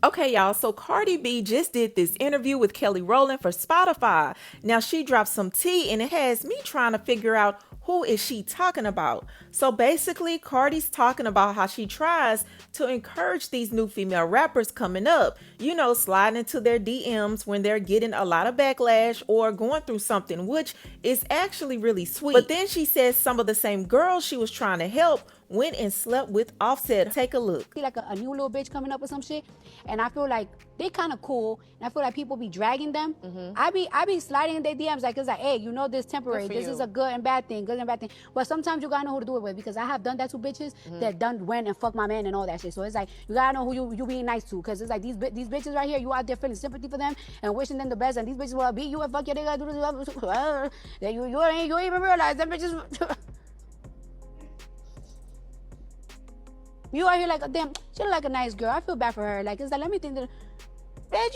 Okay, y'all, so Cardi B just did this interview with Kelly Rowland for Spotify. Now, she dropped some tea and it has me trying to figure out who is she talking about. So basically, Cardi's talking about how she tries to encourage these new female rappers coming up, you know, sliding into their DMs when they're getting a lot of backlash or going through something, which is actually really sweet. But then she says some of the same girls she was trying to help went and slept with Offset. Take a look. Like a new little bitch coming up with some shit, and I feel like they kind of cool, and I feel like people be dragging them. I be sliding in their DMs like it's like, hey, you know, this temporary. This is a good and bad thing, good and bad thing. But sometimes you gotta know who to do it with, because I have done that to bitches that done went and fuck my man and all that shit. So it's like you gotta know who you being nice to, because it's like these bitches right here, you out there feeling sympathy for them and wishing them the best, and these bitches will beat you and fuck your nigga, do this, that you ain't even realize them bitches. You are here like, damn, she look like a nice girl. I feel bad for her. Like, it's like, let me think that, bitch,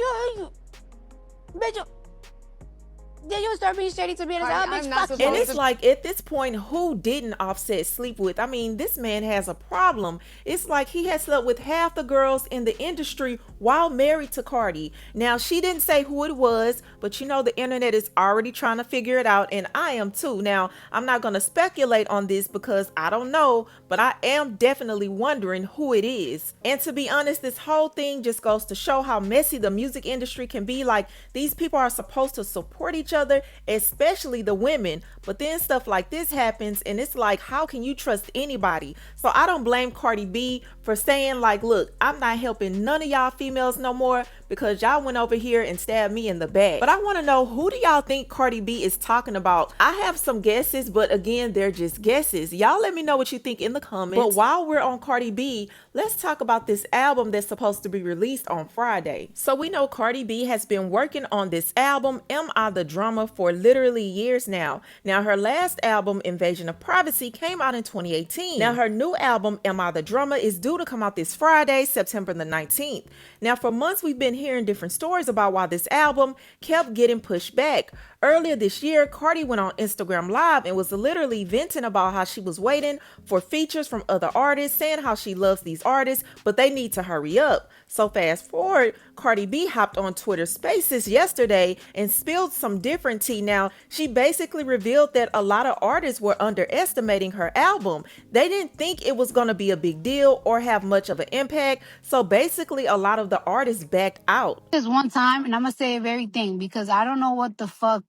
then you start being shady to me, and it's like, oh, bitch, fuck you. And it's like, at this point, who didn't Offset sleep with? I mean, this man has a problem. It's like he has slept with half the girls in the industry while married to Cardi. Now, she didn't say who it was, but you know, the internet is already trying to figure it out, and I am too. Now, I'm not going to speculate on this because I don't know, but I am definitely wondering who it is. And to be honest, this whole thing just goes to show how messy the music industry can be. Like, these people are supposed to support each other, especially the women, but then stuff like this happens, and it's like, how can you trust anybody? So I don't blame Cardi B for saying like, look, I'm not helping none of y'all females no more because y'all went over here and stabbed me in the back. But I want to know, who do y'all think Cardi B is talking about? I have some guesses, but again, they're just guesses. Y'all let me know what you think in the comments. But while we're on Cardi B, let's talk about this album that's supposed to be released on Friday. So we know Cardi B has been working on this album, Am I the Drama, for literally years now. Now, her last album, Invasion of Privacy, came out in 2018. Now, her new album, Am I the Drama, is due to come out this Friday, September the 19th. Now, for months, we've been hearing different stories about why this album kept getting pushed back. Earlier this year, Cardi went on Instagram Live and was literally venting about how she was waiting for features from other artists, saying how she loves these artists, but they need to hurry up. So fast forward, Cardi B hopped on Twitter Spaces yesterday and spilled some different tea. Now, she basically revealed that a lot of artists were underestimating her album. They didn't think it was going to be a big deal or have much of an impact. So basically, a lot of the artists backed out. This one time, and I'm going to say everything because I don't know what the fuck.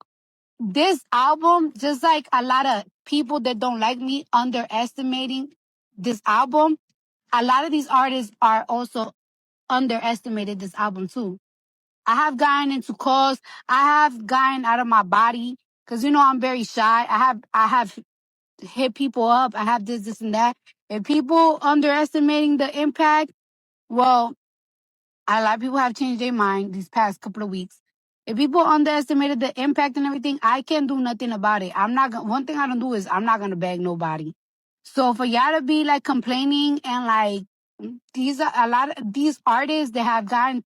This album, just like a lot of people that don't like me underestimating this album, a lot of these artists are also underestimated this album too. I have gotten into calls. I have gotten out of my body because, you know, I'm very shy. I have hit people up. I have this and that. And people underestimating the impact, well, a lot of people have changed their mind these past couple of weeks. If people underestimated the impact and everything, I can't do nothing about it. One thing I don't do is I'm not going to beg nobody. So for y'all to be like complaining and like, these are a lot of these artists that have gotten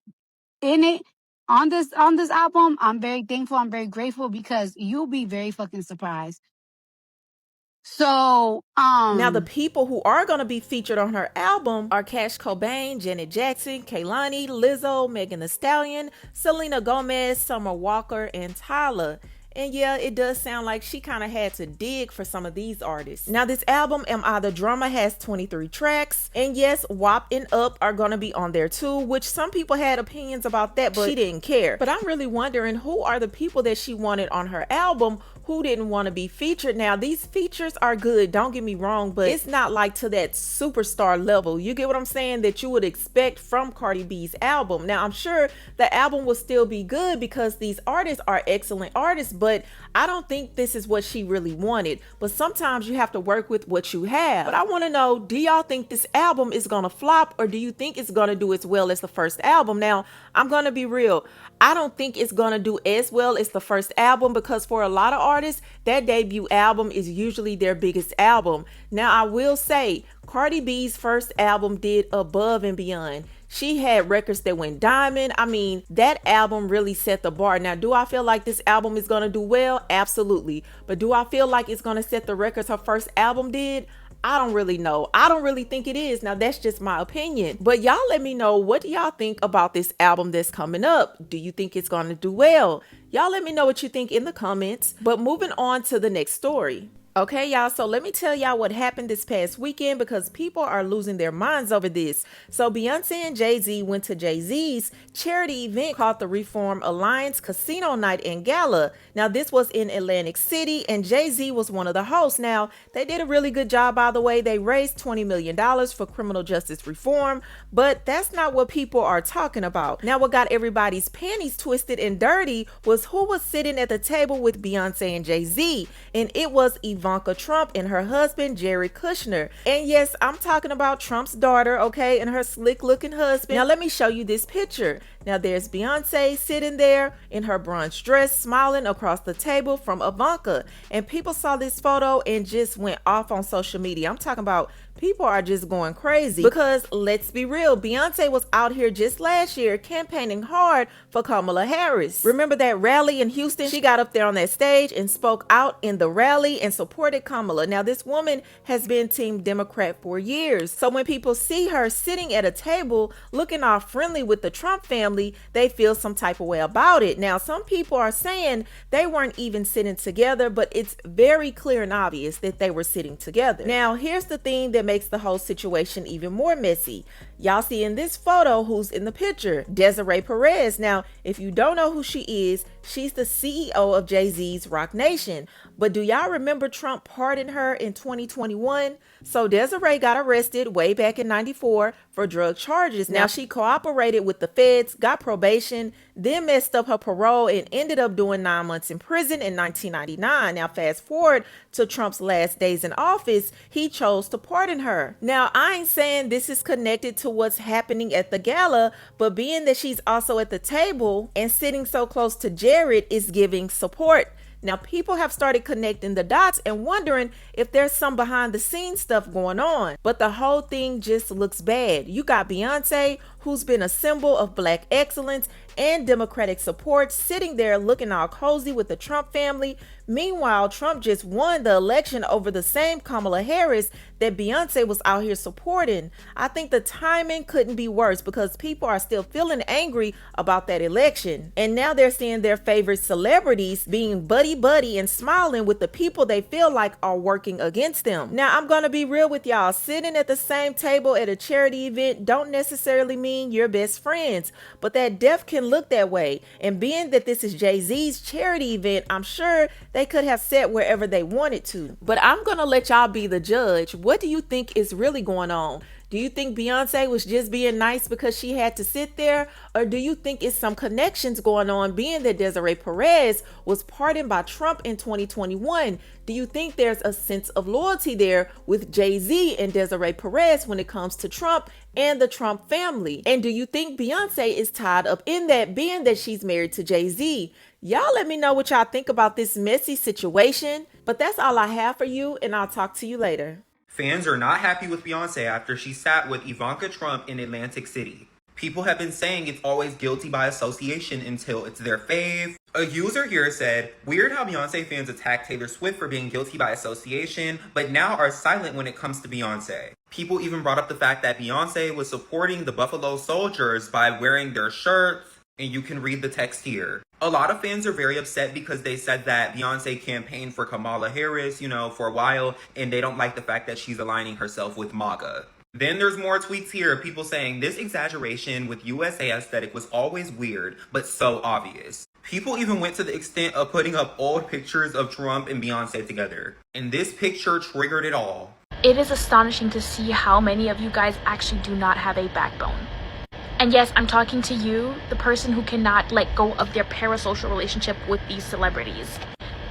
in it on this album, I'm very thankful. I'm very grateful because you'll be very fucking surprised. So, now the people who are going to be featured on her album are Cash Cobain, Janet Jackson, Kehlani, Lizzo, Megan Thee Stallion, Selena Gomez, Summer Walker, and Tyler. And yeah, it does sound like she kind of had to dig for some of these artists. Now, this album, Am I the Drama, has 23 tracks. And yes, WAP and Up are going to be on there too, which some people had opinions about that, but she didn't care. But I'm really wondering, who are the people that she wanted on her album who didn't want to be featured? Now, these features are good, don't get me wrong, but it's not like to that superstar level. You get what I'm saying? That you would expect from Cardi B's album. Now, I'm sure the album will still be good because these artists are excellent artists, but I don't think this is what she really wanted. But sometimes you have to work with what you have. But I want to know, do y'all think this album is gonna flop, or do you think it's gonna do as well as the first album? Now, I'm gonna be real. I don't think it's gonna do as well as the first album, because for a lot of artists, that debut album is usually their biggest album. Now, I will say, Cardi B's first album did above and beyond. She had records that went diamond. I mean, that album really set the bar. Now, do I feel like this album is going to do well? Absolutely. But do I feel like it's going to set the records her first album did? I don't really know. I don't really think it is. Now, that's just my opinion. But y'all let me know, what do y'all think about this album that's coming up? Do you think it's going to do well? Y'all let me know what you think in the comments. But moving on to the next story. Okay, y'all, so let me tell y'all what happened this past weekend, because people are losing their minds over this. So Beyonce and Jay-Z went to Jay-Z's charity event called the Reform Alliance Casino Night and Gala. Now, this was in Atlantic City, and Jay-Z was one of the hosts. Now, they did a really good job, by the way. They raised $20 million for criminal justice reform, but that's not what people are talking about. Now, what got everybody's panties twisted and dirty was who was sitting at the table with Beyonce and Jay-Z, and it was Ivanka Trump and her husband, Jared Kushner. And yes, I'm talking about Trump's daughter, okay, and her slick looking husband. Now, let me show you this picture. Now, there's Beyonce sitting there in her brunch dress, smiling across the table from Ivanka. And people saw this photo and just went off on social media. I'm talking about people are just going crazy, because let's be real, Beyonce was out here just last year campaigning hard for Kamala Harris. Remember that rally in Houston? She got up there on that stage and spoke out in the rally and supported Kamala. Now, this woman has been Team Democrat for years. So when people see her sitting at a table looking all friendly with the Trump family, they feel some type of way about it. Now, some people are saying they weren't even sitting together, but it's very clear and obvious that they were sitting together. Now, here's the thing that makes the whole situation even more messy. Y'all see in this photo who's in the picture? Desiree Perez. Now, if you don't know who she is, she's the CEO of Jay-Z's Roc Nation. But do y'all remember Trump pardoned her in 2021? So Desiree got arrested way back in '94 for drug charges. Now, she cooperated with the feds, got probation, then messed up her parole and ended up doing 9 months in prison in 1999. Now, fast forward to Trump's last days in office, he chose to pardon her. Now, I ain't saying this is connected to what's happening at the gala, but being that she's also at the table and sitting so close to Jared is giving support. Now, people have started connecting the dots and wondering if there's some behind the scenes stuff going on, but the whole thing just looks bad. You got Beyonce, who's been a symbol of Black excellence and Democratic support, sitting there looking all cozy with the Trump family. Meanwhile, Trump just won the election over the same Kamala Harris that Beyonce was out here supporting. I think the timing couldn't be worse, because people are still feeling angry about that election. And now they're seeing their favorite celebrities being buddy-buddy and smiling with the people they feel like are working against them. Now, I'm gonna be real with y'all. Sitting at the same table at a charity event don't necessarily mean you're best friends, but that def can look that way. And being that this is Jay-Z's charity event, I'm sure they could have sat wherever they wanted to. But I'm gonna let y'all be the judge. What do you think is really going on? Do you think Beyonce was just being nice because she had to sit there? Or do you think it's some connections going on, being that Desiree Perez was pardoned by Trump in 2021? Do you think there's a sense of loyalty there with Jay-Z and Desiree Perez when it comes to Trump and the Trump family? And do you think Beyonce is tied up in that, being that she's married to Jay-Z? Y'all let me know what y'all think about this messy situation. But that's all I have for you, and I'll talk to you later. Fans are not happy with Beyonce after she sat with Ivanka Trump in Atlantic City. People have been saying it's always guilty by association until it's their fave. A user here said, "Weird how Beyonce fans attack Taylor Swift for being guilty by association, but now are silent when it comes to Beyonce." People even brought up the fact that Beyonce was supporting the Buffalo Soldiers by wearing their shirts, and you can read the text here. A lot of fans are very upset because they said that Beyonce campaigned for Kamala Harris, for a while, and they don't like the fact that she's aligning herself with MAGA. Then there's more tweets here, people saying this exaggeration with USA aesthetic was always weird, but so obvious. People even went to the extent of putting up old pictures of Trump and Beyonce together. And this picture triggered it all. It is astonishing to see how many of you guys actually do not have a backbone. And yes, I'm talking to you, the person who cannot let go of their parasocial relationship with these celebrities.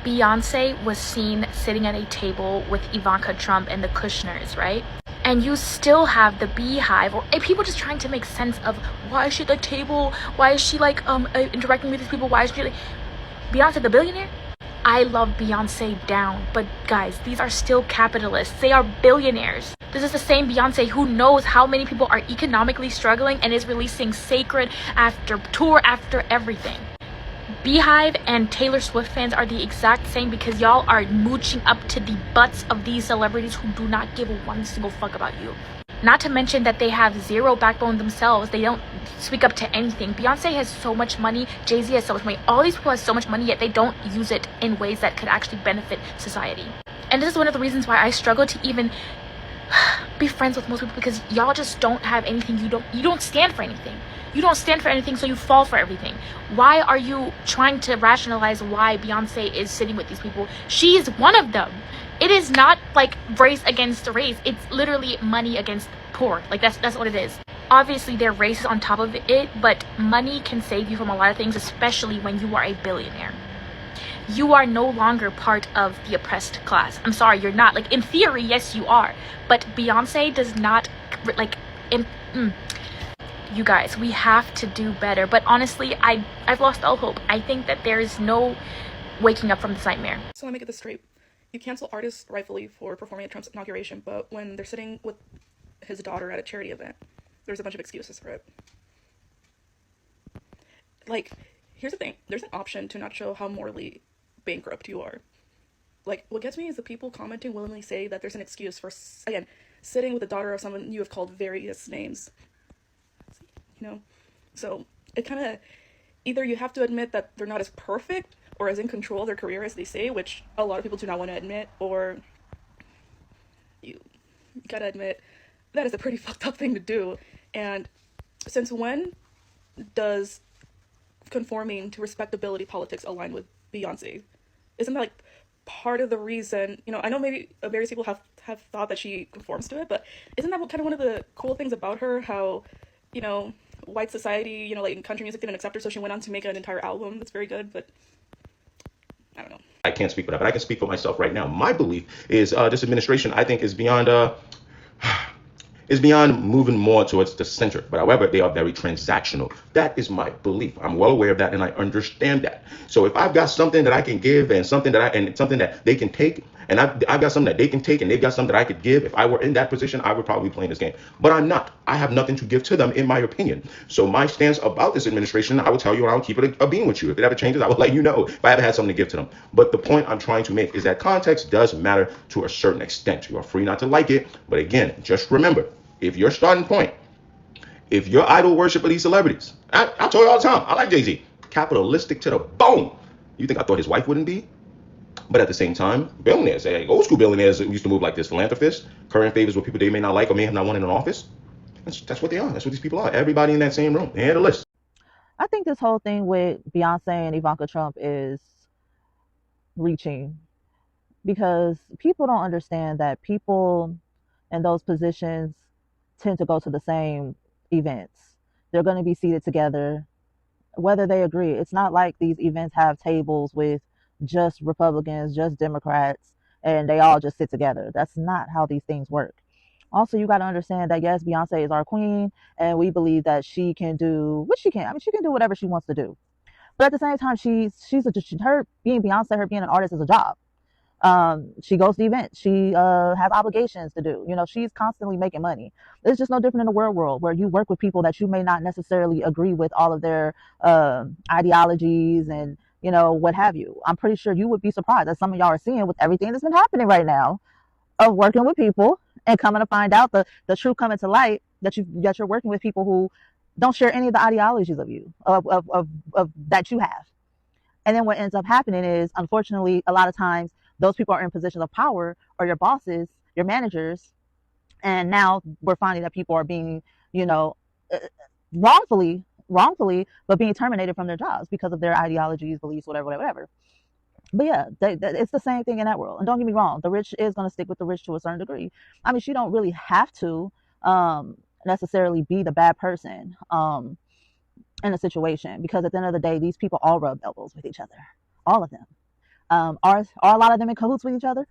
Beyonce was seen sitting at a table with Ivanka Trump and the Kushners, right? And you still have the Beehive, or people just trying to make sense of why is she at the table? Why is she interacting with these people? Why is she Beyonce the billionaire? I love Beyonce down, but guys, these are still capitalists. They are billionaires. This is the same Beyonce who knows how many people are economically struggling and is releasing Sacred after tour after everything. Beehive and Taylor Swift fans are the exact same because y'all are mooching up to the butts of these celebrities who do not give one single fuck about you. Not to mention that they have zero backbone themselves. They don't speak up to anything. Beyonce has so much money. Jay-Z has so much money. All these people have so much money, yet they don't use it in ways that could actually benefit society. And this is one of the reasons why I struggle to even be friends with most people, because y'all just don't have anything. You don't stand for anything. You don't stand for anything, so you fall for everything. Why are you trying to rationalize why Beyonce is sitting with these people? She is one of them. It is not like race against race. It's literally money against poor. Like that's what it is. Obviously, there are races on top of it, but money can save you from a lot of things, especially when you are a billionaire. You are no longer part of the oppressed class. I'm sorry, you're not. Like, in theory, yes, you are. But Beyonce does not, like, you guys, we have to do better. But honestly, I've lost all hope. I think that there is no waking up from this nightmare. So let me get this straight. You cancel artists rightfully for performing at Trump's inauguration, but when they're sitting with his daughter at a charity event, there's a bunch of excuses for it. Like, here's the thing. There's an option to not show how morally bankrupt you are. Like, what gets me is the people commenting willingly say that there's an excuse for, again, sitting with the daughter of someone you have called various names. You know? So, it kind of, either you have to admit that they're not as perfect or as in control of their career as they say, which a lot of people do not want to admit, or you gotta admit that is a pretty fucked up thing to do. And since when does conforming to respectability politics align with Beyonce? Isn't that like part of the reason, you know, I know maybe various people have thought that she conforms to it, but isn't that kind of one of the cool things about her, how, you know, white society, you know, like in country music didn't accept her, so she went on to make an entire album that's very good, but I don't know. I can't speak for that, but I can speak for myself right now. My belief is this administration, I think, is beyond moving more towards the center. But however, they are very transactional. That is my belief. I'm well aware of that, and I understand that. So if I've got something that I can give, and something that they can take, and I've got something that they can take, and they've got something that I could give, if I were in that position, I would probably be playing this game. But I'm not. I have nothing to give to them, in my opinion. So my stance about this administration, I will tell you, and I'll keep it a being with you. If it ever changes, I will let you know if I ever had something to give to them. But the point I'm trying to make is that context does matter to a certain extent. You are free not to like it, but again, just remember, if your starting point, if your idol worship of these celebrities, I told you all the time, I like Jay-Z, capitalistic to the bone. You think I thought his wife wouldn't be? But at the same time, billionaires, old school billionaires used to move like this. Philanthropists, current favors with people they may not like or may have not wanted in office. That's what they are. That's what these people are. Everybody in that same room. They had a list. I think this whole thing with Beyonce and Ivanka Trump is reaching, because people don't understand that people in those positions tend to go to the same events. They're going to be seated together, whether they agree. It's not like these events have tables with just Republicans, just Democrats, and they all just sit together. That's not how these things work. Also, you got to understand that, yes, Beyonce is our queen, and we believe that she can do what she can. I mean, she can do whatever she wants to do. But at the same time, her being Beyonce, her being an artist is a job. She goes to events. She has obligations to do. You know, she's constantly making money. It's just no different in the world where you work with people that you may not necessarily agree with all of their ideologies and, you know, what have you. I'm pretty sure you would be surprised, as some of y'all are seeing with everything that's been happening right now, of working with people and coming to find out the truth coming to light, that you're working with people who don't share any of the ideologies of you of that you have. And then what ends up happening is, unfortunately, a lot of times those people are in positions of power, or your bosses, your managers, and now we're finding that people are being, you know, wrongfully, but being terminated from their jobs because of their ideologies, beliefs, whatever. But yeah, it's the same thing in that world. And don't get me wrong, the rich is going to stick with the rich to a certain degree. I mean, she don't really have to necessarily be the bad person in a situation, because at the end of the day, these people all rub elbows with each other, all of them. Are a lot of them in cahoots with each other?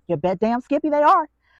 You bet damn Skippy they are.